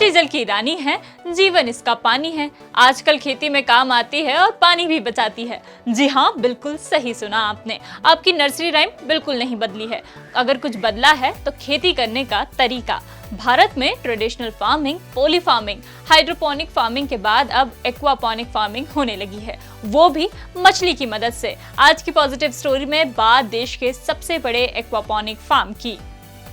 धरती जल की रानी है, जीवन इसका पानी है। आजकल खेती में काम आती है और पानी भी बचाती है। जी हाँ, बिल्कुल सही सुना आपने। आपकी नर्सरी राइम बिल्कुल नहीं बदली है। अगर कुछ बदला है तो खेती करने का तरीका। भारत में traditional farming, poly farming, hydroponic farming के बाद अब एक्वापोनिक फार्मिंग होने लगी है, वो भी मछली की मदद से। आज की पॉजिटिव स्टोरी में बात देश के सबसे बड़े एक्वापोनिक फार्म की।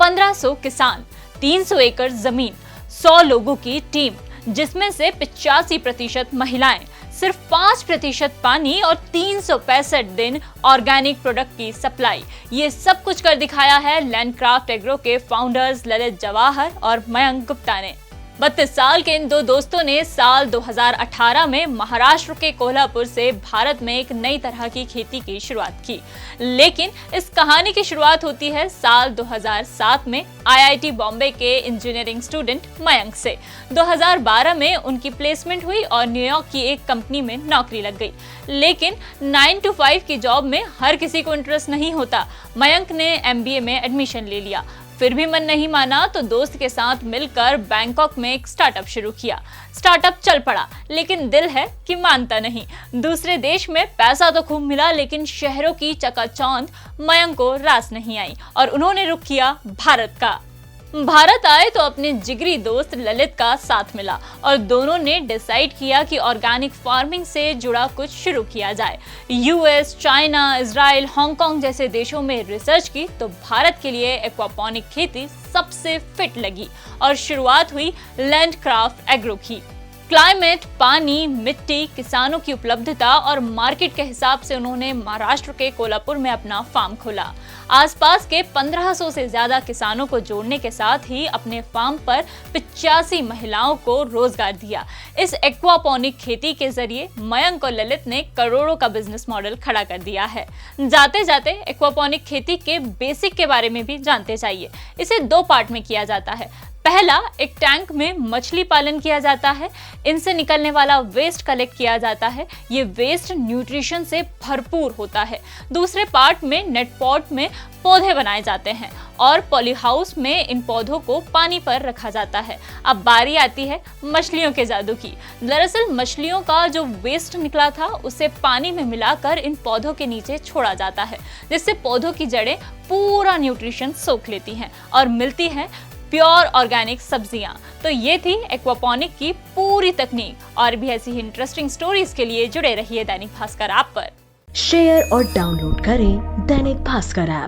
1500 किसान, 300 एकड़ जमीन, 100 लोगों की टीम, जिसमें से 85% महिलाएं, सिर्फ 5% पानी और 365 दिन ऑर्गेनिक प्रोडक्ट की सप्लाई। ये सब कुछ कर दिखाया है लैंडक्राफ्ट एग्रो के फाउंडर्स ललित जवाहर और मयंक गुप्ता ने। 32 साल के इन दो दोस्तों ने साल 2018 में महाराष्ट्र के कोल्हापुर से भारत में एक नई तरह की खेती की शुरुआत की। लेकिन इस कहानी की शुरुआत होती है साल 2007 में IIT बॉम्बे के इंजीनियरिंग स्टूडेंट मयंक से। 2012 में उनकी प्लेसमेंट हुई और न्यूयॉर्क की एक कंपनी में नौकरी लग गई। लेकिन 9 to 5 की जॉब में हर किसी को इंटरेस्ट नहीं होता। मयंक ने MBA में एडमिशन ले लिया, फिर भी मन नहीं माना तो दोस्त के साथ मिलकर बैंकॉक में एक स्टार्टअप शुरू किया। स्टार्टअप चल पड़ा, लेकिन दिल है कि मानता नहीं। दूसरे देश में पैसा तो खूब मिला, लेकिन शहरों की चकाचौंध मयंक को रास नहीं आई और उन्होंने रुख किया भारत का। भारत आए तो अपने जिगरी दोस्त ललित का साथ मिला और दोनों ने डिसाइड किया कि ऑर्गेनिक फार्मिंग से जुड़ा कुछ शुरू किया जाए। US, चाइना, इजराइल, हांगकांग जैसे देशों में रिसर्च की तो भारत के लिए एक्वापोनिक खेती सबसे फिट लगी और शुरुआत हुई लैंडक्राफ्ट एग्रो की। क्लाइमेट, पानी, मिट्टी, किसानों की उपलब्धता और मार्केट के हिसाब से उन्होंने महाराष्ट्र के कोल्हापुर में अपना फार्म खोला। आसपास के 1500 से ज्यादा किसानों को जोड़ने के साथ ही अपने फार्म पर 85 महिलाओं को रोजगार दिया। इस एक्वापोनिक खेती के जरिए मयंक और ललित ने करोड़ों का बिजनेस मॉडल खड़ा कर दिया है। जाते जाते एक्वापोनिक खेती के बेसिक के बारे में भी जानते जाइए। इसे 2 पार्ट में किया जाता है। पहला, एक टैंक में मछली पालन किया जाता है। इनसे निकलने वाला वेस्ट कलेक्ट किया जाता है। ये वेस्ट न्यूट्रिशन से भरपूर होता है। दूसरे पार्ट में नेट पॉट में पौधे बनाए जाते हैं और पॉली हाउस में इन पौधों को पानी पर रखा जाता है। अब बारी आती है मछलियों के जादू की। दरअसल मछलियों का जो वेस्ट निकला था उसे पानी में मिलाकर इन पौधों के नीचे छोड़ा जाता है, जिससे पौधों की जड़ें पूरा न्यूट्रिशन सोख लेती हैं और मिलती हैं प्योर ऑर्गेनिक सब्जियां। तो ये थी एक्वापोनिक की पूरी तकनीक। और भी ऐसी ही इंटरेस्टिंग स्टोरीज के लिए जुड़े रहिए दैनिक भास्कर ऐप पर। शेयर और डाउनलोड करें दैनिक भास्कर ऐप।